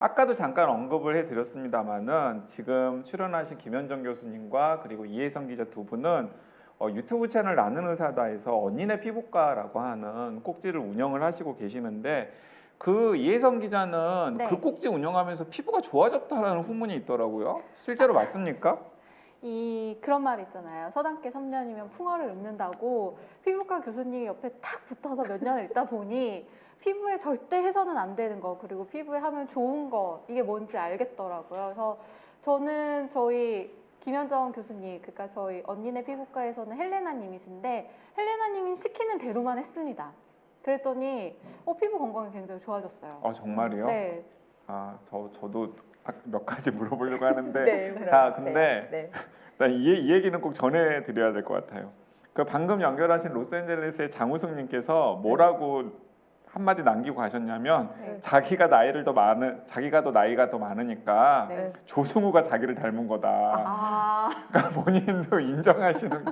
아까도 잠깐 언급을 해드렸습니다만은 지금 출연하신 김현정 교수님과 그리고 이혜성 기자 두 분은 유튜브 채널 나는 의사다에서 언니네 피부과라고 하는 꼭지를 운영을 하시고 계시는데 그 이혜성 기자는 네. 그 꼭지 운영하면서 피부가 좋아졌다라는 후문이 있더라고요. 실제로 맞습니까? 그런 말 있잖아요. 서당계 3년이면 풍어를 읊는다고 피부과 교수님이 옆에 탁 붙어서 몇 년을 있다 보니 피부에 절대 해서는 안 되는 거, 그리고 피부에 하면 좋은 거, 이게 뭔지 알겠더라고요. 그래서 저는 저희 김현정 교수님, 그러니까 저희 언니네 피부과에서는 헬레나님이신데 헬레나님이 시키는 대로만 했습니다. 그랬더니 피부 건강이 굉장히 좋아졌어요. 정말이요? 네. 저도 몇 가지 물어보려고 하는데 네, 자, 물어보세요. 근데 네. 일단 이 얘기는 꼭 전해드려야 될 것 같아요. 그 방금 연결하신 로스앤젤레스의 장우숙님께서 뭐라고 한마디 남기고 가셨냐면 네. 자기가 자기가 더 나이가 더 많으니까 네. 조승우가 자기를 닮은 거다. 그러니까 본인도 인정하시는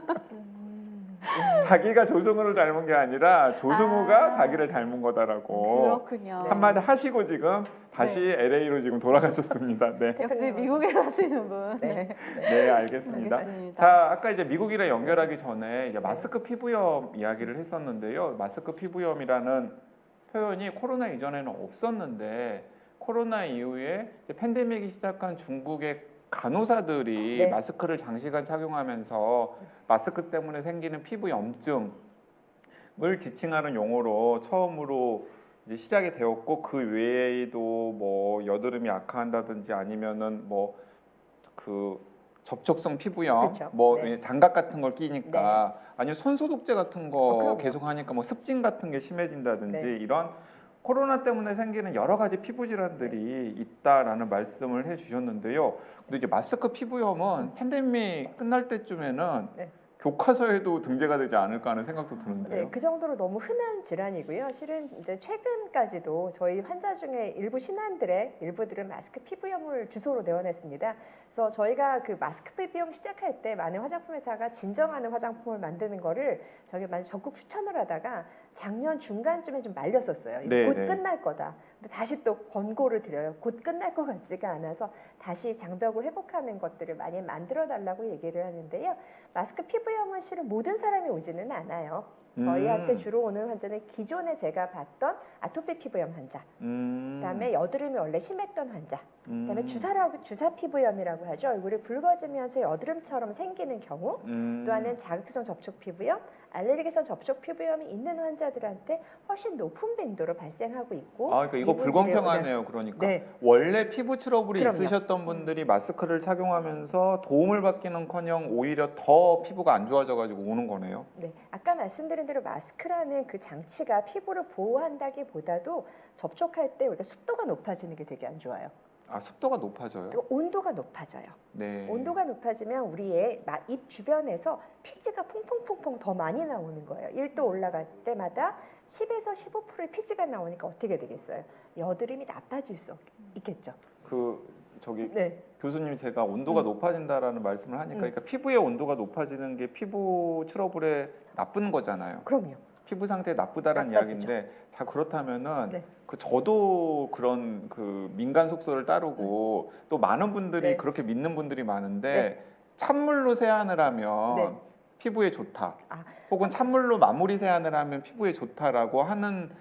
자기가 조승우를 닮은 게 아니라 조승우가 자기를 닮은 거다라고 그렇군요. 한마디 하시고 지금 다시 LA로 지금 돌아가셨습니다. 네. 역시 미국에 사시는 분. 네. 네, 알겠습니다. 알겠습니다. 자, 아까 이제 미국이랑 연결하기 전에 이제 마스크 피부염 이야기를 했었는데요. 마스크 피부염이라는 표현이 코로나 이전에는 없었는데 코로나 이후에 이제 팬데믹이 시작한 중국의 간호사들이 네. 마스크를 장시간 착용하면서 마스크 때문에 생기는 피부 염증을 지칭하는 용어로 처음으로 이제 시작이 되었고 그 외에도 뭐 여드름이 악화한다든지 아니면은 뭐 그 접촉성 피부염, 그렇죠. 뭐 네. 장갑 같은 걸 끼니까 아니면 손 소독제 같은 거 그럼요. 계속 하니까 뭐 습진 같은 게 심해진다든지 네. 이런 코로나 때문에 생기는 여러 가지 피부 질환들이 있다라는 말씀을 해주셨는데요. 근데 이제 마스크 피부염은 팬데믹 끝날 때쯤에는 네. 교과서에도 등재가 되지 않을까 하는 생각도 드는데요. 네, 그 정도로 너무 흔한 질환이고요. 실은 이제 최근까지도 저희 환자 중에 일부 신환들의 일부들은 마스크 피부염을 주소로 내원했습니다. 그래서 저희가 그 마스크 피부염 시작할 때 많은 화장품 회사가 진정하는 화장품을 만드는 거를 저희 많이 적극 추천을 하다가 작년 중간쯤에 좀 말렸었어요. 이거 네, 곧 네. 끝날 거다. 근데 다시 또 권고를 드려요. 곧 끝날 것 같지가 않아서 다시 장벽을 회복하는 것들을 많이 만들어 달라고 얘기를 하는데요. 마스크 피부염은 실은 모든 사람이 오지는 않아요. 저희한테 주로 오는 환자는 기존에 제가 봤던 아토피 피부염 환자, 그다음에 여드름이 원래 심했던 환자, 그다음에 주사 피부염이라고 하죠. 얼굴이 붉어지면서 여드름처럼 생기는 경우, 또 하나는 자극성 접촉 피부염, 알레르기성 접촉 피부염이 있는 환자들한테 훨씬 높은 빈도로 발생하고 있고. 그러니까 이거 불공평하네요. 그러니까 네. 원래 피부 트러블이 그럼요. 있으셨던 분들이 마스크를 착용하면서 도움을 받기는커녕 오히려 더 피부가 안 좋아져가지고 오는 거네요. 네, 아까 말씀드린 대로 마스크라는 그 장치가 피부를 보호한다기보다도 접촉할 때 우리가 습도가 높아지는 게 되게 안 좋아요. 습도가 높아져요. 그리고 온도가 높아져요. 네. 온도가 높아지면 우리의 입 주변에서 피지가 퐁퐁퐁퐁 더 많이 나오는 거예요. 1도 올라갈 때마다 10에서 15%의 피지가 나오니까 어떻게 되겠어요? 여드름이 나빠질 수 있겠죠. 네. 교수님 제가 온도가 높아진다라는 말씀을 하니까 그러니까 피부의 온도가 높아지는 게 피부 트러블에 나쁜 거잖아요. 그럼요. 피부 상태 나쁘다라는 나빠지죠. 이야기인데 자 그렇다면은 네. 저도 그런 그 민간 속설을 따르고 또 많은 분들이 네. 그렇게 믿는 분들이 많은데 찬물로 세안을 하면 네. 피부에 좋다. 아. 혹은 찬물로 마무리 세안을 하면 피부에 좋다라고 하는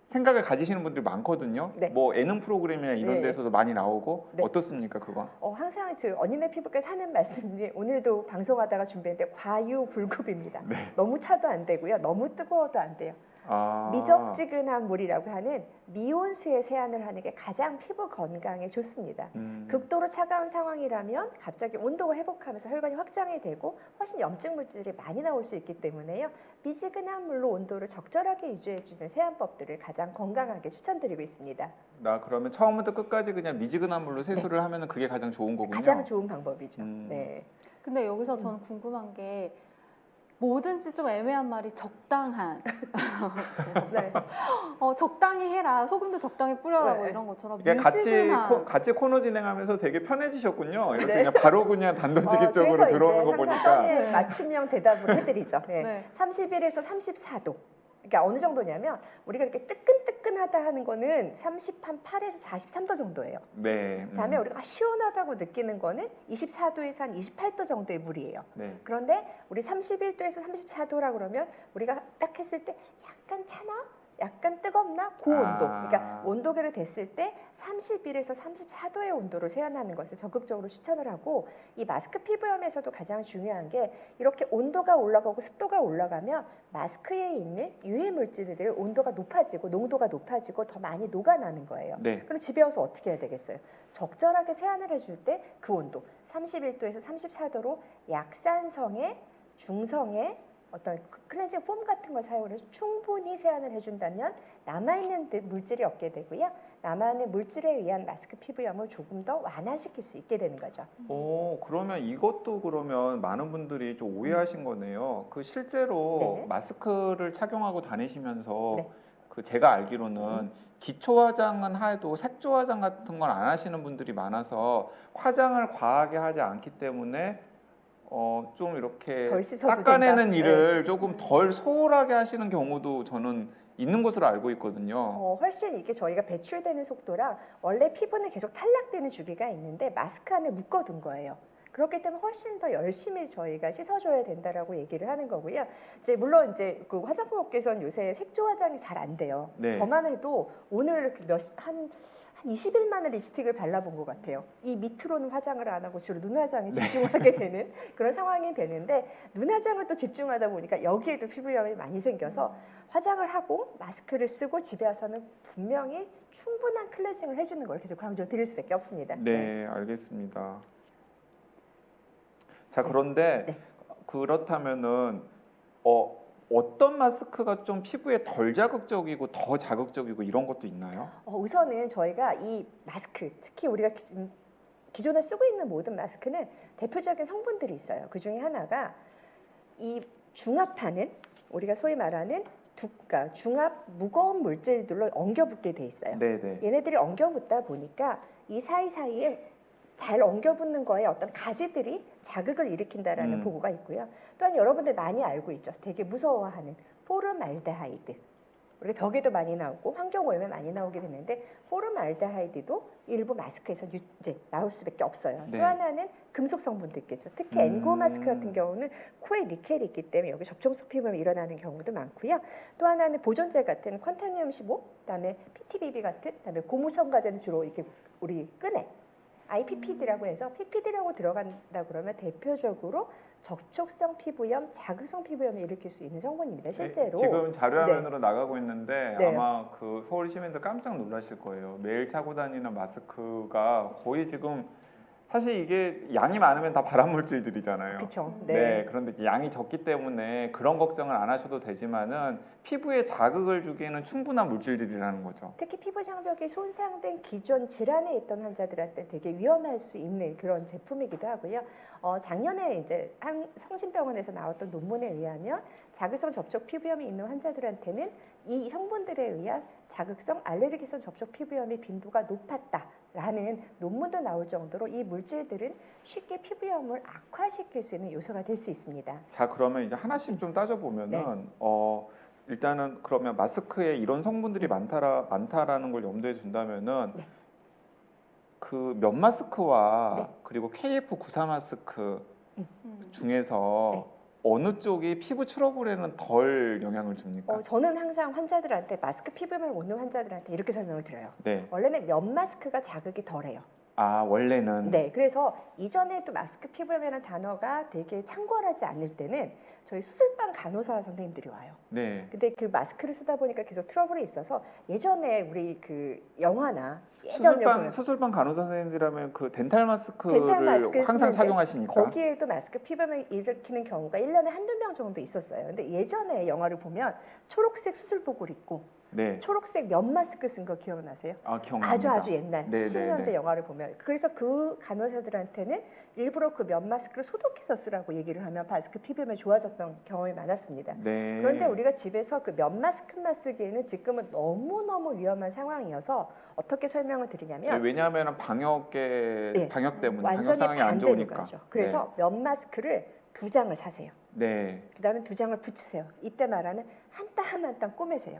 생각을 가지시는 분들이 많거든요. 네. 뭐 예능 프로그램이나 이런 네. 데서도 많이 나오고 네. 어떻습니까 그건? 항상 언니네 피부과에서 하는 말씀이 오늘도 방송하다가 준비했는데 과유불급입니다. 네. 너무 차도 안 되고요. 너무 뜨거워도 안 돼요. 미적지근한 물이라고 하는 미온수에 세안을 하는 게 가장 피부 건강에 좋습니다. 극도로 차가운 상황이라면 갑자기 온도가 회복하면서 혈관이 확장이 되고 훨씬 염증 물질이 많이 나올 수 있기 때문에요. 미지근한 물로 온도를 적절하게 유지해주는 세안법들을 가장 건강하게 추천드리고 있습니다. 나 그러면 처음부터 끝까지 그냥 미지근한 물로 세수를 하면은 그게 가장 좋은 거군요. 가장 좋은 방법이죠. 네. 근데 여기서 저는 궁금한 게 뭐든지 좀 애매한 말이 적당한. 네. 적당히 해라. 소금도 적당히 뿌려라. 뭐 네. 이런 것처럼 이게 미지근한. 같이 코너 진행하면서 되게 편해지셨군요. 이렇게 네. 그냥 바로 그냥 단도직입적으로 그래서 들어오는 이제 거 항상 보니까. 네. 맞춤형 대답을 해드리죠. 네. 네. 31에서 34도. 그러니까 어느 정도냐면 우리가 이렇게 뜨끈뜨끈하다 하는 거는 38에서 43도 정도예요. 네. 그다음에 우리가 시원하다고 느끼는 거는 24도에서 한 28도 정도의 물이에요. 네. 그런데 우리 31도에서 34도라 그러면 우리가 딱 했을 때 약간 차나? 약간 뜨겁나? 그 온도. 그러니까 온도계를 댔을 때 31에서 34도의 온도로 세안하는 것을 적극적으로 추천을 하고, 이 마스크 피부염에서도 가장 중요한 게 이렇게 온도가 올라가고 습도가 올라가면 마스크에 있는 유해 물질들 온도가 높아지고 농도가 높아지고 더 많이 녹아나는 거예요. 네. 그럼 집에 와서 어떻게 해야 되겠어요? 적절하게 세안을 해줄 때 그 온도 31도에서 34도로 약산성의 중성의 어떤 클렌징 폼 같은 걸 사용해서 충분히 세안을 해준다면 남아있는 물질이 없게 되고요. 남아있는 물질에 의한 마스크 피부염을 조금 더 완화시킬 수 있게 되는 거죠. 그러면 이것도 그러면 많은 분들이 좀 오해하신 거네요. 그 실제로 네. 마스크를 착용하고 다니시면서 네. 그 제가 알기로는 기초 화장은 해도 색조 화장 같은 건 안 하시는 분들이 많아서 화장을 과하게 하지 않기 때문에 좀 이렇게 덜 씻어도 닦아내는 된다. 일을 조금 덜 소홀하게 하시는 경우도 저는 있는 것으로 알고 있거든요. 훨씬 이게 저희가 배출되는 속도랑 원래 피부는 계속 탈락되는 주기가 있는데 마스크 안에 묶어둔 거예요. 그렇기 때문에 훨씬 더 열심히 저희가 씻어줘야 된다라고 얘기를 하는 거고요. 이제 물론 이제 그 화장품 업계에서는 요새 색조 화장이 잘 안 돼요. 네. 저만 해도 오늘 한 20일 만에 립스틱을 발라본 것 같아요. 이 밑으로는 화장을 안 하고 주로 눈 화장에 집중하게 되는 그런 상황이 되는데, 눈 화장을 또 집중하다 보니까 여기에도 피부염이 많이 생겨서 화장을 하고 마스크를 쓰고 집에 와서는 분명히 충분한 클렌징을 해주는 걸 계속 강조드릴 수밖에 없습니다. 네, 알겠습니다. 자, 그런데 네. 그렇다면은 어떤 마스크가 좀 피부에 덜 자극적이고 더 자극적이고 이런 것도 있나요? 우선은 저희가 이 마스크, 특히 우리가 기존에 쓰고 있는 모든 마스크는 대표적인 성분들이 있어요. 그 중에 하나가 이 중합하는, 우리가 소위 말하는 두가 중합 무거운 물질들로 엉겨붙게 돼 있어요. 네네. 얘네들이 엉겨붙다 보니까 이 사이사이에 잘 엉겨붙는 거에 어떤 가지들이 자극을 일으킨다라는 보고가 있고요. 또한 여러분들 많이 알고 있죠. 되게 무서워하는 포름알데하이드. 우리가 벽에도 많이 나오고 환경 오염에 많이 나오게 되는데, 포름알데하이드도 일부 마스크에서 이제 나올 수밖에 없어요. 네. 또 하나는 금속 성분도 있겠죠. 특히 N95 마스크 같은 경우는 코에 니켈이 있기 때문에 여기 접촉 속 피부염이 일어나는 경우도 많고요. 또 하나는 보존제 같은 컨타늄 15, 그다음에 PTBB 같은, 그다음에 고무첨가제는 주로 이렇게 우리 끈에 IPPD라고 해서 PPD라고 들어간다 그러면 대표적으로 접촉성 피부염, 자극성 피부염을 일으킬 수 있는 성분입니다. 실제로. 지금 자료화면으로 나가고 있는데 네. 아마 그 서울 시민들 깜짝 놀라실 거예요. 매일 차고 다니는 마스크가 거의 지금 사실 이게 양이 많으면 다 발암 물질들이잖아요. 그렇죠. 네. 그런데 양이 적기 때문에 그런 걱정을 안 하셔도 되지만은 피부에 자극을 주기에는 충분한 물질들이라는 거죠. 특히 피부 장벽이 손상된 기존 질환에 있던 환자들한테 되게 위험할 수 있는 그런 제품이기도 하고요. 작년에 이제 한 성심병원에서 나왔던 논문에 의하면 자극성 접촉 피부염이 있는 환자들한테는 이 성분들에 의한 자극성 알레르기성 접촉 피부염의 빈도가 높았다라는 논문도 나올 정도로 이 물질들은 쉽게 피부염을 악화시킬 수 있는 요소가 될 수 있습니다. 자, 그러면 이제 하나씩 좀 따져보면은 네. 일단은 그러면 마스크에 이런 성분들이 많다라는 걸 염두에 둔다면은 네. 그 면 마스크와 네. 그리고 KF94 마스크 음. 중에서 네. 어느 쪽이 피부 트러블에는 덜 영향을 줍니까? 저는 항상 환자들한테, 마스크 피부염을 오는 환자들한테 이렇게 설명을 드려요. 네. 원래는 면 마스크가 자극이 덜해요. 아, 원래는. 네, 그래서 이전에도 마스크 피부염이라는 단어가 되게 창궐하지 않을 때는 저희 수술방 간호사 선생님들이 와요. 네. 근데 그 마스크를 쓰다 보니까 계속 트러블이 있어서 예전에 우리 그 영화나 예전 수술방 간호사 선생님들이라면 그 덴탈 마스크를 덴탈 마스크 항상 쓰는데 착용하시니까. 거기에도 마스크 피부염을 일으키는 경우가 1년에 한두 명 정도 있었어요. 근데 예전에 영화를 보면 초록색 수술복을 입고 네. 초록색 면 마스크 쓴 거 기억나세요? 아, 기억납니다. 아주 옛날 네, 10년대 네, 네. 영화를 보면, 그래서 그 간호사들한테는 일부러 그 면 마스크를 소독해서 쓰라고 얘기를 하면 마스크 피부염이 좋아졌던 경험이 많았습니다. 네. 그런데 우리가 집에서 그 면 마스크만 쓰기에는 지금은 너무너무 위험한 상황이어서 어떻게 설명을 드리냐면, 네, 왜냐하면 방역 때문에 방역 완전히 상황이 안 반대는 좋으니까. 거죠. 그래서 면 마스크를 2장을 사세요. 네. 그다음에 2장을 붙이세요. 이때 말하는 한 땀 한 땀 꼬매세요.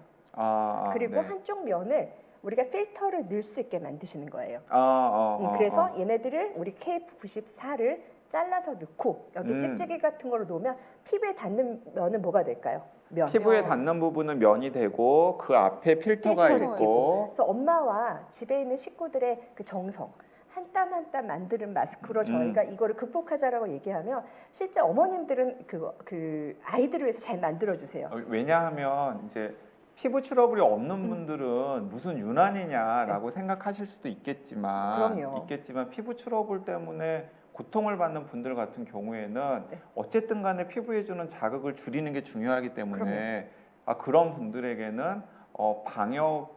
그리고 네. 한쪽 면을 우리가 필터를 넣을 수 있게 만드시는 거예요. 그래서 얘네들을 우리 KF94를 잘라서 넣고 여기 찍찍이 같은 거로 놓으면 피부에 닿는 면은 뭐가 될까요? 면. 피부에 닿는 부분은 면이 되고 그 앞에 필터가 필터가 있고. 그래서 엄마와 집에 있는 식구들의 그 정성 한 땀 한 땀 만드는 마스크로 저희가 이거를 극복하자라고 얘기하면 실제 어머님들은 그 아이들을 위해서 잘 만들어 주세요. 왜냐하면 이제 피부 트러블이 없는 분들은 무슨 유난이냐라고 생각하실 수도 그럼요. 있겠지만 피부 트러블 때문에 고통을 받는 분들 같은 경우에는 어쨌든 간에 피부에 주는 자극을 줄이는 게 중요하기 때문에 그런 분들에게는 방역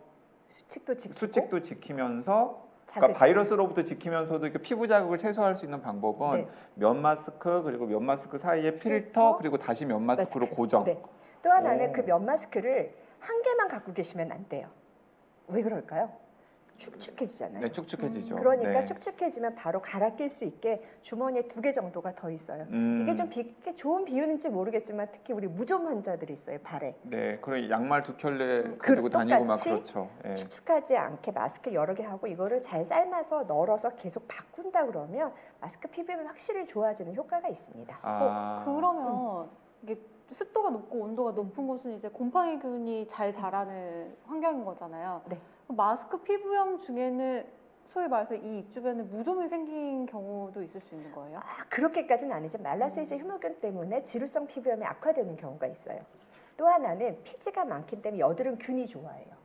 수칙도 지키면서 그러니까 바이러스로부터 지키면서도 이렇게 피부 자극을 최소화할 수 있는 방법은 면 마스크 그리고 면 마스크 사이에 필터 그리고 다시 면 마스크로 고정. 또 하나는 그 면 마스크를 한 개만 갖고 계시면 안 돼요. 왜 그럴까요? 축축해지잖아요. 네, 축축해지죠. 그러니까 축축해지면 바로 갈아 낄 수 있게 주머니에 2개 정도가 더 있어요. 이게 좀 이게 좋은 비유인지 모르겠지만 특히 우리 무좀 환자들이 있어요. 발에. 네, 그리고 양말 2켤레 가지고 다니고 막 그렇죠. 네. 축축하지 않게 마스크 여러 개 하고 이거를 잘 삶아서 널어서 계속 바꾼다 그러면 마스크 피부는 확실히 좋아지는 효과가 있습니다. 그러면 이게 습도가 높고 온도가 높은 곳은 이제 곰팡이균이 잘 자라는 환경인 거잖아요. 네. 마스크 피부염 중에는 소위 말해서 이 입 주변에 무좀이 생긴 경우도 있을 수 있는 거예요? 그렇게까지는 아니죠. 말라세이자 휴무균 때문에 지루성 피부염이 악화되는 경우가 있어요. 또 하나는 피지가 많기 때문에 여드름 균이 좋아해요.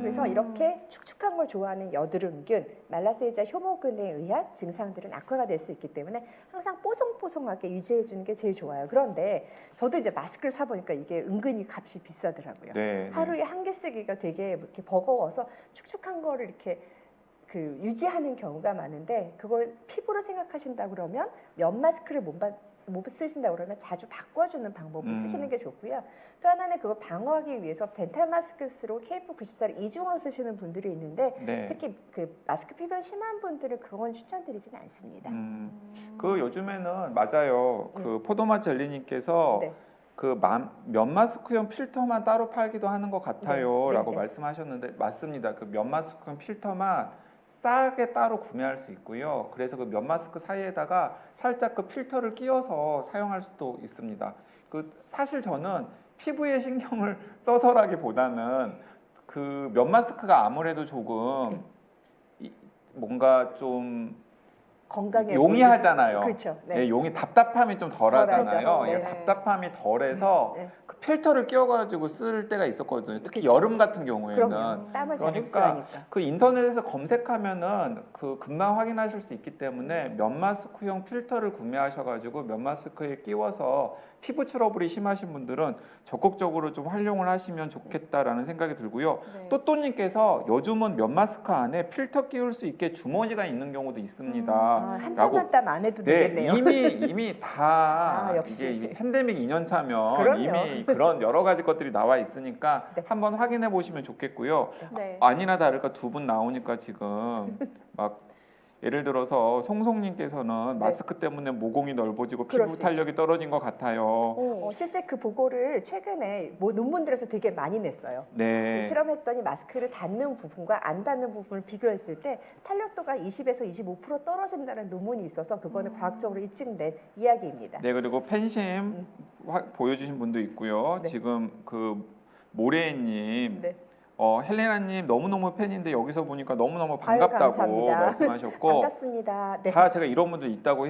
그래서 이렇게 축축한 걸 좋아하는 여드름균, 말라세이자 효모균에 의한 증상들은 악화가 될 수 있기 때문에 항상 뽀송뽀송하게 유지해 주는 게 제일 좋아요. 그런데 저도 이제 마스크를 사 보니까 이게 은근히 값이 비싸더라고요. 하루에 한 개 쓰기가 되게 이렇게 버거워서 축축한 거를 이렇게 유지하는 경우가 많은데 그걸 피부로 생각하신다 그러면 면 마스크를 못 쓰신다 그러면 자주 바꿔주는 방법을 쓰시는 게 좋고요. 또 하나는 그걸 방어하기 위해서 덴탈 마스크 쓰고 KF94를 이중으로 쓰시는 분들이 있는데 특히 그 마스크 피부가 심한 분들은 그건 추천드리지는 않습니다. 그 요즘에는 맞아요. 그 포도맛 젤리님께서 그 면 마스크용 필터만 따로 팔기도 하는 것 같아요라고 말씀하셨는데 맞습니다. 그 면 마스크용 필터만 싸게 따로 구매할 수 있고요. 그래서 그 면 마스크 사이에다가 살짝 그 필터를 끼워서 사용할 수도 있습니다. 사실 저는 피부에 신경을 써서라기보다는 그 면 마스크가 아무래도 조금 뭔가 좀 건강에 용이하잖아요. 그렇죠. 네, 용이 답답함이 좀 덜하잖아요. 네. 답답함이 덜해서 그 필터를 끼워가지고 쓸 때가 있었거든요. 특히 그렇죠. 여름 같은 경우에는. 땀을 잘 그러니까 흡수하니까. 그 인터넷에서 검색하면은 그 금방 확인하실 수 있기 때문에 면 마스크용 필터를 구매하셔가지고 면 마스크에 끼워서 피부 트러블이 심하신 분들은 적극적으로 좀 활용을 하시면 좋겠다라는 생각이 들고요. 또또님께서 요즘은 면 마스크 안에 필터 끼울 수 있게 주머니가 있는 경우도 있습니다. 한 땀 한 땀 안 해도 되겠네요. 이미 다 역시. 이게 팬데믹 2년 차면 그럼요. 이미 그런 여러 가지 것들이 나와 있으니까 한번 확인해 보시면 좋겠고요. 아니나 다를까 두 분 나오니까 지금 막 예를 들어서 송송님께서는 마스크 때문에 모공이 넓어지고 피부 탄력이 떨어진 것 같아요. 실제 그 보고를 최근에 논문들에서 되게 많이 냈어요. 실험했더니 마스크를 닿는 부분과 안 닿는 부분을 비교했을 때 탄력도가 20에서 25% 떨어진다는 논문이 있어서 그거는 과학적으로 입증된 이야기입니다. 네, 그리고 팬심 보여주신 분도 있고요. 지금 그 모래님. 헬레나님 너무너무 팬인데 여기서 보니까 너무너무 반갑다고 말씀하셨고 반갑습니다. 다 제가 이런 분들 있다고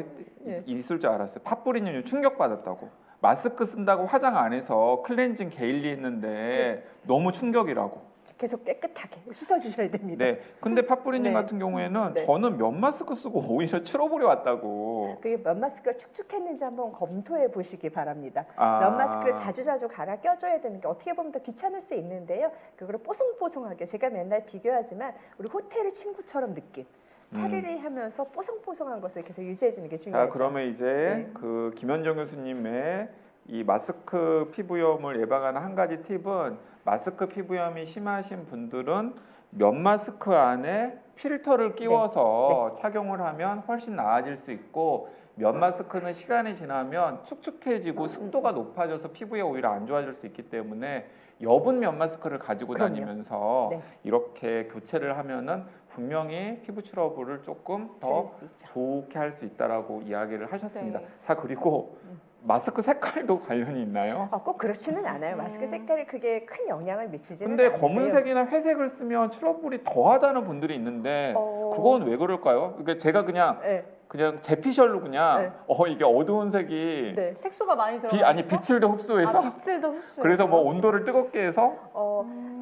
있을 줄 알았어요. 팥뿌리님 충격받았다고. 마스크 쓴다고 화장 안 해서 클렌징 게일리 했는데 너무 충격이라고. 계속 깨끗하게 씻어주셔야 됩니다. 네, 근데 팥뿌리님 같은 경우에는 저는 면 마스크 쓰고 오히려 트러블이 왔다고. 그게 면 마스크가 축축했는지 한번 검토해 보시기 바랍니다. 면 마스크를 자주자주 갈아 껴줘야 되는 게 어떻게 보면 더 귀찮을 수 있는데요. 그거를 뽀송뽀송하게 제가 맨날 비교하지만 우리 호텔 친구처럼 느낌. 차리리 하면서 뽀송뽀송한 것을 계속 유지해 주는 게 중요하죠. 자, 그러면 이제 그 김현정 교수님의 이 마스크 피부염을 예방하는 한 가지 팁은 마스크 피부염이 심하신 분들은 면 마스크 안에 필터를 끼워서 착용을 하면 훨씬 나아질 수 있고 면 마스크는 시간이 지나면 축축해지고 습도가 높아져서 피부에 오히려 안 좋아질 수 있기 때문에 여분 면 마스크를 가지고 그럼요. 다니면서 네. 이렇게 교체를 하면은 분명히 피부 트러블을 조금 더 그럴 수 있죠. 좋게 할 수 있다라고 이야기를 하셨습니다. 네. 자, 그리고 마스크 색깔도 관련이 있나요? 꼭 그렇지는 않아요. 마스크 색깔이 크게 큰 영향을 미치지는 근데 않는데요. 검은색이나 회색을 쓰면 트러블이 더하다는 분들이 있는데 어, 그건 왜 그럴까요? 그러니까 제가 네, 그냥 제 피셜로 그냥 네. 이게 어두운 색이 네. 색소가 많이 들어가. 아니 빛을 더 흡수해서 빛을 더 흡수해서. 그래서 뭐 온도를 뜨겁게 해서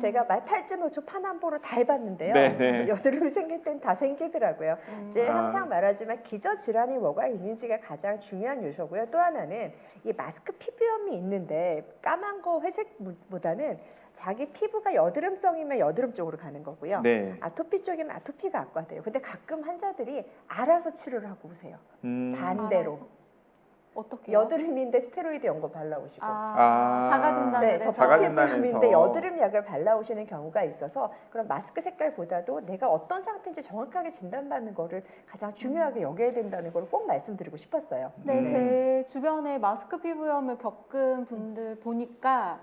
제가 말팔자노초 파남보로 다 해봤는데요. 네. 여드름이 생길 땐 다 생기더라고요. 이제 아. 항상 말하지만 기저 질환이 뭐가 있는지가 가장 중요한 요소고요. 또 하나는 이 마스크 피부염이 있는데 까만 거 회색보다는 자기 피부가 여드름성이면 여드름 쪽으로 가는 거고요. 네. 아토피 쪽이면 아토피가 악화돼요. 근데 가끔 환자들이 알아서 치료를 하고 오세요. 반대로. 알아서. 어떻게? 여드름인데 스테로이드 연고 발라오시고. 자가진단을 네, 해서. 피부염인데 여드름 약을 발라오시는 경우가 있어서 그런 마스크 색깔보다도 내가 어떤 상태인지 정확하게 진단받는 거를 가장 중요하게 여겨야 된다는 걸 꼭 말씀드리고 싶었어요. 네, 제 주변에 마스크 피부염을 겪은 분들 보니까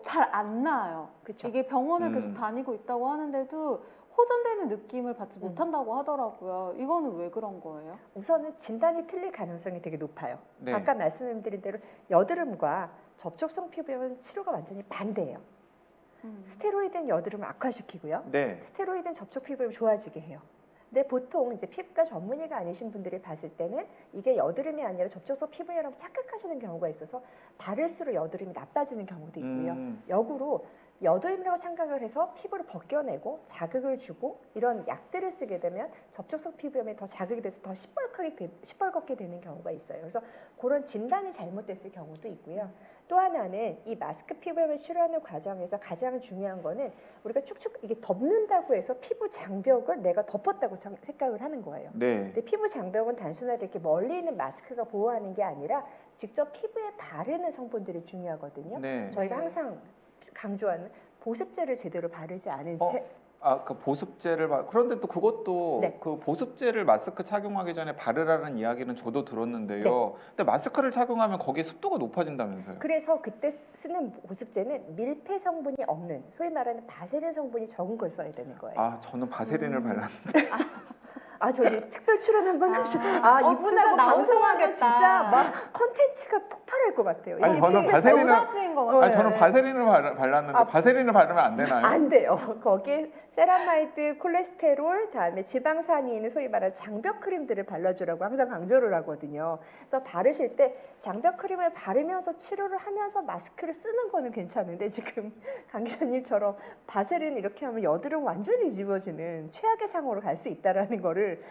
잘 안 나아요. 그쵸? 이게 병원을 계속 다니고 있다고 하는데도 호전되는 느낌을 받지 못한다고 하더라고요. 이거는 왜 그런 거예요? 우선은 진단이 틀릴 가능성이 되게 높아요. 네. 아까 말씀드린 대로 여드름과 접촉성 피부염은 치료가 완전히 반대예요. 스테로이드는 여드름을 악화시키고요. 네. 스테로이드는 접촉 피부를 좋아지게 해요. 근데 보통 이제 피부과 전문의가 아니신 분들이 봤을 때는 이게 여드름이 아니라 접촉성 피부염이라고 착각하시는 경우가 있어서 바를수록 여드름이 나빠지는 경우도 있고요. 역으로 여드름이라고 착각을 해서 피부를 벗겨내고 자극을 주고 이런 약들을 쓰게 되면 접촉성 피부염이 더 자극이 돼서 더 시뻘겋게 되는 경우가 있어요. 그래서 그런 진단이 잘못됐을 경우도 있고요. 또 하나는 이 마스크 피부염을 치료하는 과정에서 가장 중요한 거는 우리가 축축 이게 덮는다고 해서 피부 장벽을 내가 덮었다고 생각을 하는 거예요. 네. 근데 피부 장벽은 단순하게 이렇게 멀리 있는 마스크가 보호하는 게 아니라 직접 피부에 바르는 성분들이 중요하거든요. 네. 저희가 항상 강조하는 보습제를 제대로 바르지 않은 채 그 보습제를 그런데 또 그것도 네. 그 보습제를 마스크 착용하기 전에 바르라는 이야기는 저도 들었는데요. 네. 근데 마스크를 착용하면 거기에 습도가 높아진다면서요? 그래서 그때 쓰는 보습제는 밀폐 성분이 없는 소위 말하는 바세린 성분이 적은 걸 써야 되는 거예요. 아, 저는 바세린을 발랐는데. 저희 특별 출연 한번 가시. 진짜 이분하고 방송하면 나오셔야겠다. 진짜 막 컨텐츠가 폭발할 것 같아요. 아니, 이게 저는 바세린을 쏟아진 것 같아요. 아니, 저는 바세린을 발랐는데 바세린을 바르면 안 되나요? 안 돼요. 거기에 세라마이드, 콜레스테롤, 다음에 지방산이 있는 소위 말하는 장벽 크림들을 발라주라고 항상 강조를 하거든요. 그래서 바르실 때 장벽 크림을 바르면서 치료를 하면서 마스크를 쓰는 거는 괜찮은데 지금 강 기자님처럼 바세린 이렇게 하면 여드름 완전히 뒤집어지는 최악의 상황으로 갈 수 있다라는 거를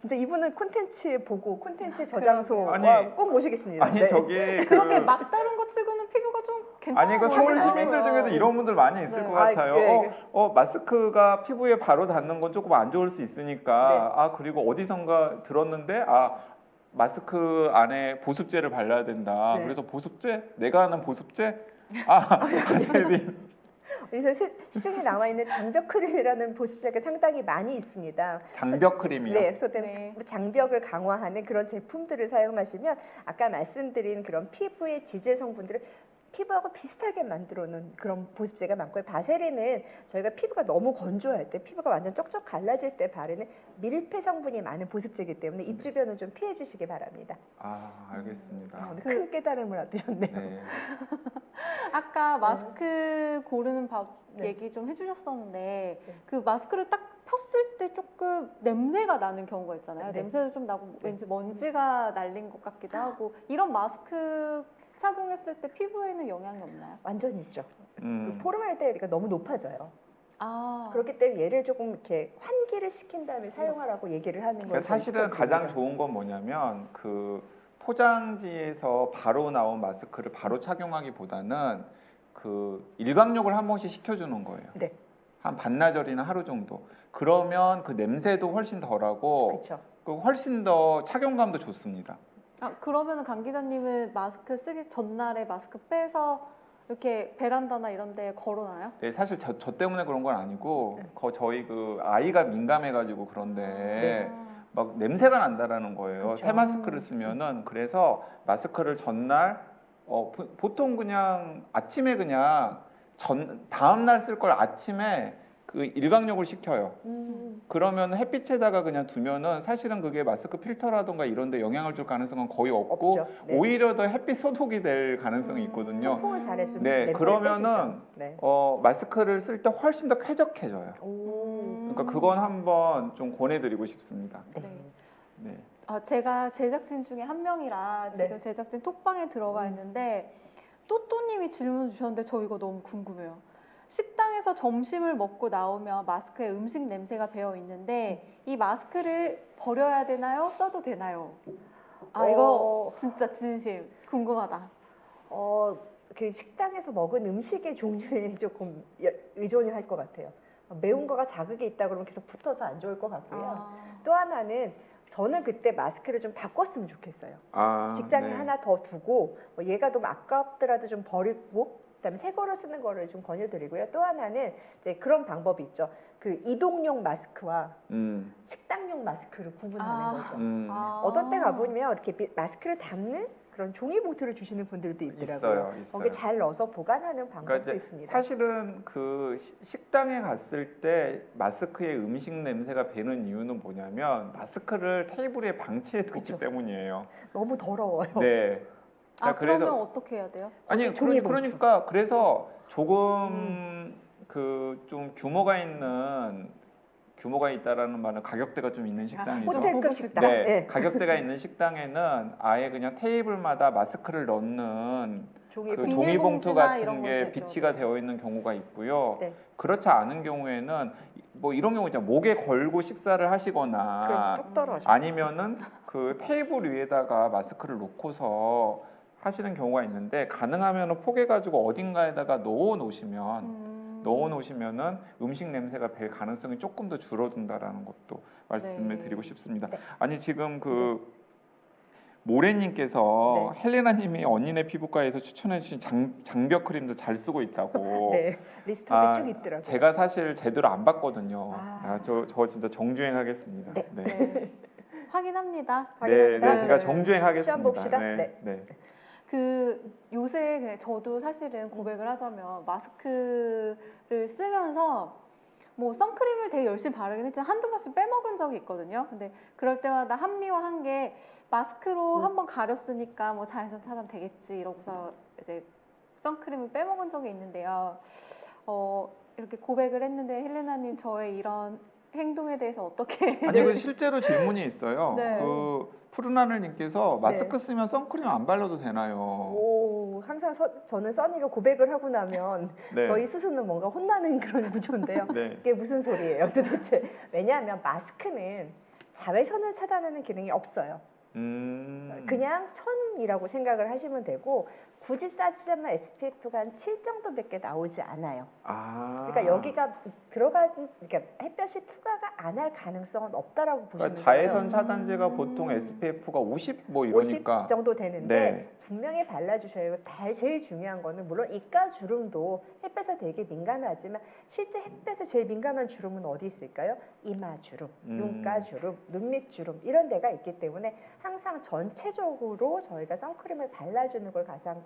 진짜 이분은 콘텐츠에 보고 콘텐츠 저장소 꼭 모시겠습니다. 아니 네. 저기 그렇게 막 다른 거 치고는 피부가 좀 괜찮아 아니 그 서울 보이더라고요. 시민들 중에도 이런 분들 많이 있을 네. 것 같아요. 네. 마스크가 피부에 바로 닿는 건 조금 안 좋을 수 있으니까 그리고 어디선가 들었는데 마스크 안에 보습제를 발라야 된다. 네. 그래서 보습제? 내가 아는 보습제? 바세린. 그래서 시중에 나와 있는 장벽 크림이라는 보습제가 상당히 많이 있습니다. 장벽 크림이요. 네, 그래서 네. 장벽을 강화하는 그런 제품들을 사용하시면 아까 말씀드린 그런 피부의 지질 성분들을 피부하고 비슷하게 만들어 놓은 그런 보습제가 많고요. 바세린은 저희가 피부가 너무 건조할 때, 피부가 완전 쪽쪽 갈라질 때 바르는 밀폐 성분이 많은 보습제이기 때문에 입 주변은 좀 피해 주시기 바랍니다. 알겠습니다. 오늘 큰 깨달음을 얻으셨네요. 네. 아까 마스크 고르는 법 네. 얘기 좀 해주셨었는데 네. 그 마스크를 딱 폈을 때 조금 냄새가 나는 경우가 있잖아요. 네. 냄새도 좀 나고 왠지 먼지가 날린 것 같기도 하고 이런 마스크 착용했을 때 피부에는 영향이 없나요? 완전 있죠. 음. 포름알데가 너무 높아져요. 아, 그렇기 때문에 얘를 조금 이렇게 환기를 시킨 다음에 사용하라고 얘기를 하는 거예요. 그러니까 사실은 가장 좋은 건 뭐냐면 그 포장지에서 바로 나온 마스크를 바로 착용하기보다는 그 일광욕을 한 번씩 시켜주는 거예요. 네. 한 반나절이나 하루 정도. 그러면 그 냄새도 훨씬 덜하고 그렇죠. 훨씬 더 착용감도 좋습니다. 그러면은 강 기자님은 마스크 쓰기 전날에 마스크 빼서 이렇게 베란다나 이런 데 걸어놔요? 네, 사실 저 때문에 그런 건 아니고 저희 그 아이가 민감해가지고 그런데 막 냄새가 난다라는 거예요. 그렇죠. 새 마스크를 쓰면은. 그래서 마스크를 전날 보통 그냥 아침에 그냥 다음 날 쓸 걸 아침에 그 일광욕을 시켜요. 그러면 햇빛에다가 그냥 두면은 사실은 그게 마스크 필터라던가 이런 데 영향을 줄 가능성은 거의 없고 없죠. 네. 오히려 더 햇빛 소독이 될 가능성이 있거든요. 소통을 잘해주면 네, 냄새를 그러면은 빼주죠. 네. 마스크를 쓸 때 훨씬 더 쾌적해져요. 오. 그러니까 그건 한번 좀 권해드리고 싶습니다. 네. 네. 제가 제작진 중에 한 명이라 지금 네. 제작진 톡방에 들어가 있는데 또또님이 질문 주셨는데 저 이거 너무 궁금해요. 식당에서 점심을 먹고 나오면 마스크에 음식 냄새가 배어 있는데 이 마스크를 버려야 되나요? 써도 되나요? 이거 진짜 진심 궁금하다. 그 식당에서 먹은 음식의 종류에 조금 의존이 할 것 같아요. 매운 거가 자극이 있다 그러면 계속 붙어서 안 좋을 것 같고요. 또 하나는 저는 그때 마스크를 좀 바꿨으면 좋겠어요. 직장에 네. 하나 더 두고 얘가 너무 아깝더라도 좀 버리고 그다음에 새 거를 쓰는 거를 좀 권유드리고요. 또 하나는 이제 그런 방법이 있죠. 그 이동용 마스크와 식당용 마스크를 구분하는 거죠. 어떤 때 가보면 이렇게 마스크를 담는 그런 종이 봉투를 주시는 분들도 있더라고요. 있어요. 거기에 잘 넣어서 보관하는 방법도 그러니까 이제 있습니다. 사실은 그 식당에 갔을 때 마스크에 음식 냄새가 배는 이유는 뭐냐면 마스크를 테이블에 방치해 두기 그쵸. 때문이에요. 너무 더러워요. 네. 자, 그러면 어떻게 해야 돼요? 아니 종이 봉투. 그러니까 그래서 조금 그 좀 규모가 있다라는 말은 가격대가 좀 있는 식당이죠. 호텔급 식당. 네, 네. 가격대가 있는 식당에는 아예 그냥 테이블마다 마스크를 넣는 종이 그 봉투. 종이 봉투 같은 이런 게 거죠. 비치가 되어 있는 경우가 있고요. 네. 그렇지 않은 경우에는 뭐 이런 경우 있잖아요. 목에 걸고 식사를 그럼 하시거나 뚝 떨어져. 아니면은 그 테이블 위에다가 마스크를 놓고서 하시는 경우가 있는데 가능하면은 포개 가지고 어딘가에다가 넣어 놓으시면은 음식 냄새가 배 가능성이 조금 더 줄어든다라는 것도 말씀을 드리고 싶습니다. 네. 아니 지금 그 모래님께서 헬레나님이 언니네 피부과에서 추천해주신 장벽 크림도 잘 쓰고 있다고. 네. 리스트가 쭉 있더라고요. 제가 사실 제대로 안 봤거든요. 아. 저 진짜 정주행하겠습니다. 네. 네. 확인합니다. 네, 확인합니다. 제가 정주행하겠습니다. 시험 봅시다. 네. 요새 저도 사실은 고백을 하자면 마스크를 쓰면서 뭐 선크림을 되게 열심히 바르긴 했지만 한두 번씩 빼먹은 적이 있거든요. 근데 그럴 때마다 합리화한 게 마스크로 한번 가렸으니까 뭐 자외선 차단 되겠지 이러고서 이제 선크림을 빼먹은 적이 있는데요. 이렇게 고백을 했는데 헬레나님 저의 이런 행동에 대해서 어떻게? 아니 그 실제로 질문이 있어요. 네. 그 푸른 하늘님께서 마스크 쓰면 선크림 안 발라도 되나요? 오, 항상 저는 써니가 고백을 하고 나면 네. 저희 스스로는 뭔가 혼나는 그런 구조인데요. 네. 이게 무슨 소리예요 도대체? 왜냐하면 마스크는 자외선을 차단하는 기능이 없어요. 그냥 천이라고 생각을 하시면 되고 굳이 따지자면 SPF가 한 7 정도밖에 나오지 않아요. 그러니까 여기가 그러니까 햇볕이 투과가 안 할 가능성은 없다라고 보시면 돼요. 자외선 차단제가 보통 SPF가 50 뭐 이러니까 50 정도 되는데 네. 분명히 발라주셔야 제일 중요한 거는 물론 이가 주름도 햇볕에 되게 민감하지만 실제 햇볕에 제일 민감한 주름은 어디 있을까요? 이마 주름, 눈가 주름, 눈밑 주름 이런 데가 있기 때문에 항상 전체적으로 저희가 선크림을 발라주는 걸 가장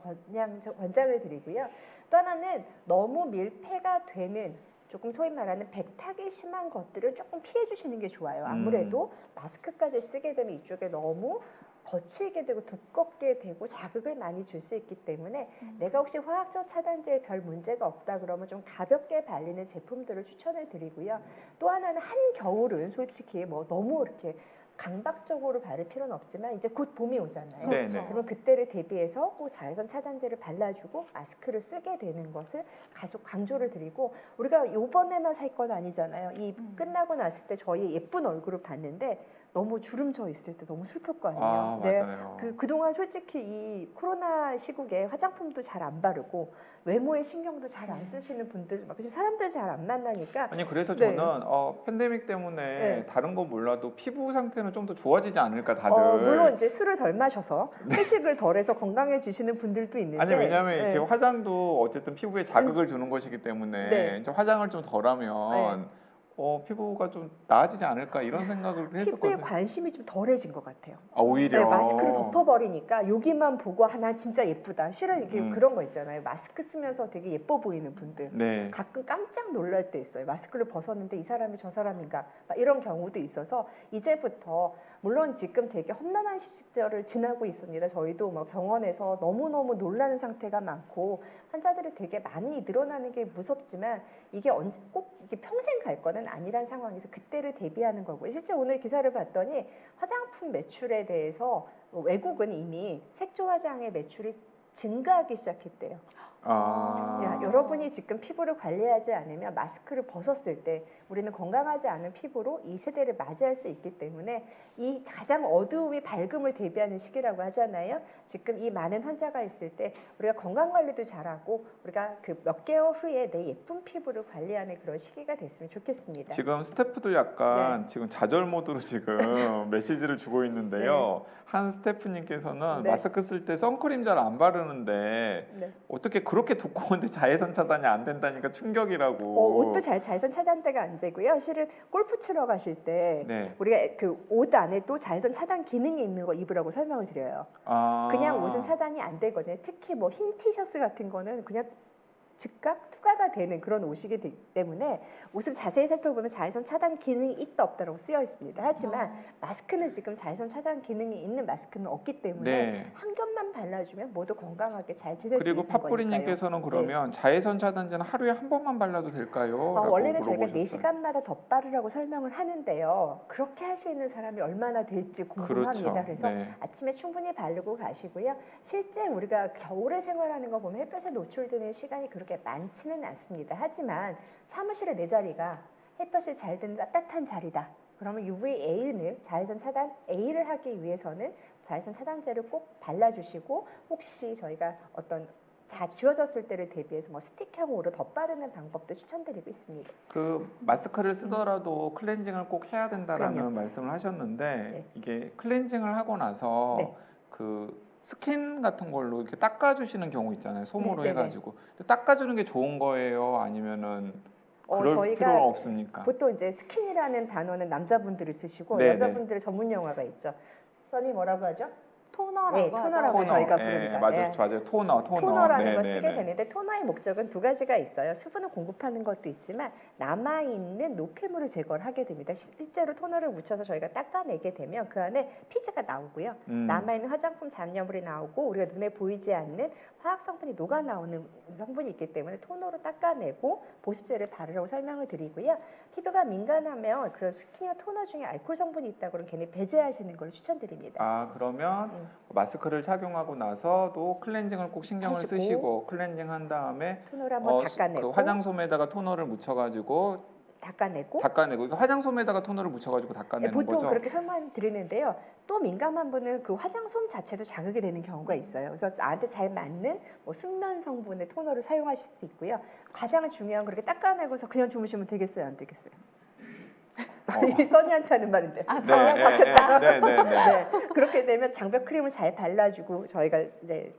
권장을 드리고요. 또 하나는 너무 밀폐가 되는 조금 소위 말하는 백탁이 심한 것들을 조금 피해 주시는 게 좋아요. 아무래도 마스크까지 쓰게 되면 이쪽에 너무 거칠게 되고 두껍게 되고 자극을 많이 줄 수 있기 때문에 내가 혹시 화학적 차단제에 별 문제가 없다 그러면 좀 가볍게 발리는 제품들을 추천을 드리고요. 또 하나는 한겨울은 솔직히 뭐 너무 이렇게 강박적으로 바를 필요는 없지만 이제 곧 봄이 오잖아요. 네, 네. 그러면 그때를 대비해서 꼭 자외선 차단제를 발라주고 마스크를 쓰게 되는 것을 계속 강조를 드리고 우리가 이번에만 살 건 아니잖아요. 이 끝나고 났을 때 저희 예쁜 얼굴을 봤는데 너무 주름 져 있을 때 너무 슬펐거든요. 맞아요. 그동안 솔직히 이 코로나 시국에 화장품도 잘 안 바르고 외모에 신경도 잘 안 쓰시는 분들 막 사람들 잘 안 만나니까 아니 그래서 네. 저는 팬데믹 때문에 네. 다른 건 몰라도 피부 상태는 좀 더 좋아지지 않을까 다들. 물론 이제 술을 덜 마셔서 회식을 덜해서 건강해지시는 분들도 있는데 아니 왜냐하면 네. 이렇게 화장도 어쨌든 피부에 자극을 주는 것이기 때문에 네. 이제 화장을 좀 덜하면 피부가 좀 나아지지 않을까 이런 생각을 피부에 했었거든요. 관심이 좀 덜해진 것 같아요. 아, 오히려 네, 마스크를 덮어버리니까 여기만 보고 나 진짜 예쁘다. 실은 이게 그런 거 있잖아요. 마스크 쓰면서 되게 예뻐 보이는 분들. 네. 가끔 깜짝 놀랄 때 있어요. 마스크를 벗었는데 이 사람이 저 사람인가 막 이런 경우도 있어서 이제부터 물론 지금 되게 험난한 시절을 지나고 있습니다. 저희도 뭐 병원에서 너무너무 놀라는 상태가 많고 환자들이 되게 많이 늘어나는 게 무섭지만 이게 꼭 이게 평생 갈 거는 아니란 상황에서 그때를 대비하는 거고요. 실제 오늘 기사를 봤더니 화장품 매출에 대해서 외국은 이미 색조 화장의 매출이 증가하기 시작했대요. 여러분이 지금 피부를 관리하지 않으면 마스크를 벗었을 때 우리는 건강하지 않은 피부로 이 세대를 맞이할 수 있기 때문에 이 가장 어두움이 밝음을 대비하는 시기라고 하잖아요. 지금 이 많은 환자가 있을 때 우리가 건강 관리도 잘하고 우리가 그 몇 개월 후에 내 예쁜 피부를 관리하는 그런 시기가 됐으면 좋겠습니다. 지금 스태프도 약간 지금 좌절 모드로 지금 메시지를 주고 있는데요. 한 스태프님께서는 마스크 쓸 때 선크림 잘 안 바르는데 어떻게 그렇게 두꺼운데 자외선 차단이 안 된다니까 충격이라고. 옷도 자외선 차단대가 안 되고요. 실은 골프 치러 가실 때 우리가 그 옷 안에도 자외선 차단 기능이 있는 거 입으라고 설명을 드려요. 그냥 옷은 차단이 안 되거든요. 특히 뭐 흰 티셔츠 같은 거는 그냥 즉각 투과가 되는 그런 옷이기 때문에 옷을 자세히 살펴보면 자외선 차단 기능이 있다 없다라고 쓰여 있습니다. 하지만 마스크는 지금 자외선 차단 기능이 있는 마스크는 없기 때문에 한 겹만 발라주면 모두 건강하게 잘 지낼 수 있는 그리고 거니까요. 팥뿌리님께서는 그러면 자외선 차단제는 하루에 한 번만 발라도 될까요? 원래는 저희가 4시간마다 덧바르라고 설명을 하는데요. 그렇게 할 수 있는 사람이 얼마나 될지 궁금합니다. 그렇죠. 그래서 아침에 충분히 바르고 가시고요. 실제 우리가 겨울에 생활하는 거 보면 햇볕에 노출되는 시간이 그렇게 많지는 않습니다. 하지만 사무실의 내 자리가 햇볕이 잘 드는 따뜻한 자리다. 그러면 UVA를 자외선 차단 A를 하기 위해서는 자외선 차단제를 꼭 발라주시고 혹시 저희가 어떤 다 지워졌을 때를 대비해서 뭐 스틱형으로 덧바르는 방법도 추천드리고 있습니다. 그 마스크를 쓰더라도 클렌징을 꼭 해야 된다라는 그럼요. 말씀을 하셨는데 이게 클렌징을 하고 나서 그 스킨 같은 걸로 이렇게 닦아주시는 경우 있잖아요. 솜으로 해가지고 닦아주는 게 좋은 거예요? 아니면은 그럴 저희가 필요는 없습니까? 보통 이제 스킨이라는 단어는 남자분들이 쓰시고 네네. 여자분들의 전문 용어가 있죠. 써니 뭐라고 하죠? 토너라고 토너라고 하죠. 저희가 부릅니다. 맞아요. 토너라는 걸 쓰게 되는데 토너의 목적은 두 가지가 있어요. 수분을 공급하는 것도 있지만 남아있는 노폐물을 제거를 하게 됩니다. 실제로 토너를 묻혀서 저희가 닦아내게 되면 그 안에 피지가 나오고요. 남아있는 화장품 잔여물이 나오고 우리가 눈에 보이지 않는 화학 성분이 녹아 나오는 성분이 있기 때문에 토너로 닦아내고 보습제를 바르라고 설명을 드리고요. 피부가 민감하면 그런 스킨이나 토너 중에 알코올 성분이 있다고 그러면 괜히 배제하시는 걸 추천드립니다. 그러면 마스크를 착용하고 나서도 클렌징을 꼭 신경을 하시고, 쓰시고 클렌징 한 다음에 토너를 한번 닦아내고 그 화장솜에다가 토너를 묻혀가지고 닦아내고 이거 화장솜에다가 토너를 묻혀가지고 닦아내는 보통 거죠? 그렇게 설명드리는데요. 또 민감한 분은 그 화장솜 자체도 자극이 되는 경우가 있어요. 그래서 나한테 잘 맞는 뭐 순면 성분의 토너를 사용하실 수 있고요. 가장 중요한 건 그렇게 닦아내고서 그냥 주무시면 되겠어요, 안 되겠어요? 써니한테 하는 말인데. 그렇게 되면 장벽 크림을 잘 발라주고 저희가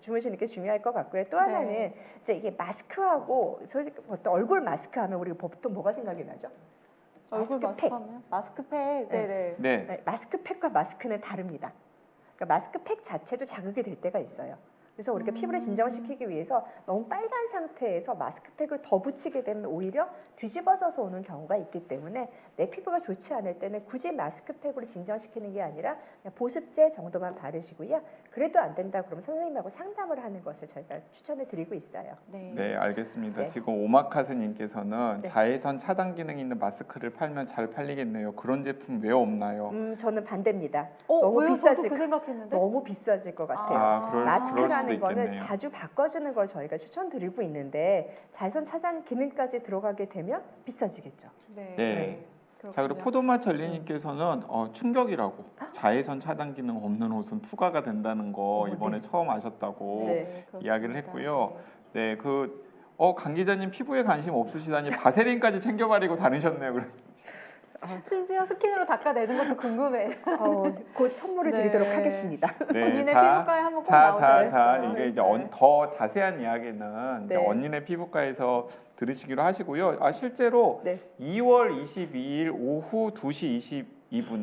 주무시는 게 중요할 것 같고요. 또 하나는 이제 이게 마스크하고 솔직히 보통 얼굴 마스크 하면 우리가 보통 뭐가 생각이 나죠? 얼굴 마스크하면 마스크팩. 마스크팩과 마스크는 다릅니다. 그러니까 마스크팩 자체도 자극이 될 때가 있어요. 그래서 우리가 피부를 진정시키기 위해서 너무 빨간 상태에서 마스크팩을 더 붙이게 되면 오히려 뒤집어져서 오는 경우가 있기 때문에 내 피부가 좋지 않을 때는 굳이 마스크팩으로 진정시키는 게 아니라 그냥 보습제 정도만 바르시고요. 그래도 안 된다 그러면 선생님하고 상담을 하는 것을 저희가 추천을 드리고 있어요. 네, 알겠습니다. 지금 오마카세님께서는 자외선 차단 기능 있는 마스크를 팔면 잘 팔리겠네요. 그런 제품 왜 없나요? 저는 반대입니다. 너무 비싸질 저도 그 생각했는데 너무 비싸질 것 같아요. 마스크라는 그럴 수도 거는 있겠네요. 자주 바꿔주는 걸 저희가 추천드리고 있는데 자외선 차단 기능까지 들어가게 되면 비싸지겠죠. 자, 그리고 포도맛 전리님께서는 충격이라고 자외선 차단 기능 없는 옷은 투과가 된다는 거 이번에 처음 아셨다고 이야기를 했고요. 강 기자님 피부에 관심 없으시다니 바세린까지 챙겨 바르고 다니셨네요. 심지어 스킨으로 닦아내는 것도 궁금해요. 곧 선물을 드리도록 하겠습니다. 언니네 피부과에 한번 꼭 나오셔야겠어요. 이게 이제 더 자세한 이야기는 이제 언니네 피부과에서 들으시기로 하시고요. 실제로 네. 2월 22일 오후 2시 22분에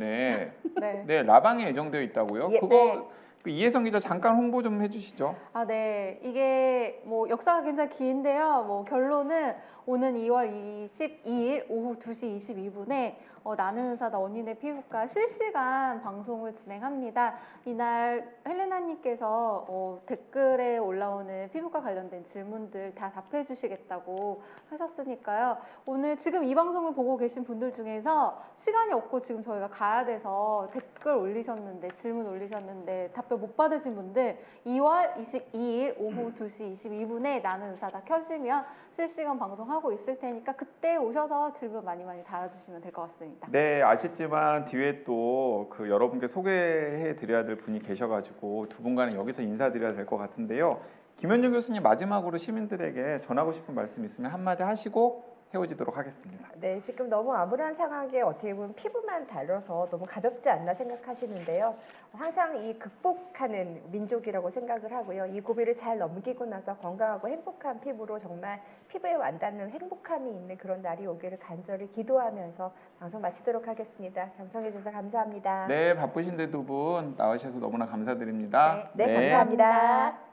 네. 네, 라방이 예정되어 있다고요. 예, 그거 네. 그 이혜성 기자 잠깐 홍보 좀 해주시죠. 네. 이게 뭐 역사가 굉장히 긴데요. 뭐 결론은 오는 2월 22일 오후 2시 22분에 나는 의사다 언니네 피부과 실시간 방송을 진행합니다. 이날 헬레나님께서 댓글에 올라오는 피부과 관련된 질문들 다 답해 주시겠다고 하셨으니까요. 오늘 지금 이 방송을 보고 계신 분들 중에서 시간이 없고 지금 저희가 가야 돼서 댓글 올리셨는데 질문 올리셨는데 답변 못 받으신 분들 2월 22일 오후 2시 22분에 나는 의사다 켜시면 실시간 방송하고 있을 테니까 그때 오셔서 질문 많이 달아주시면 될 것 같습니다. 네, 아시지만 뒤에 또 그 여러분께 소개해 드려야 될 분이 계셔가지고 두 분과는 여기서 인사드려야 될 것 같은데요. 김현정 교수님 마지막으로 시민들에게 전하고 싶은 말씀 있으면 한마디 하시고 헤어지도록 하겠습니다. 네, 지금 너무 암울한 상황에 어떻게 보면 피부만 달려서 너무 가볍지 않나 생각하시는데요. 항상 이 극복하는 민족이라고 생각을 하고요. 이 고비를 잘 넘기고 나서 건강하고 행복한 피부로 정말 피부에 와닿는 행복함이 있는 그런 날이 오기를 간절히 기도하면서 방송 마치도록 하겠습니다. 경청해 주셔서 감사합니다. 네, 바쁘신데 두 분 나와주셔서 너무나 감사드립니다. 네, 감사합니다.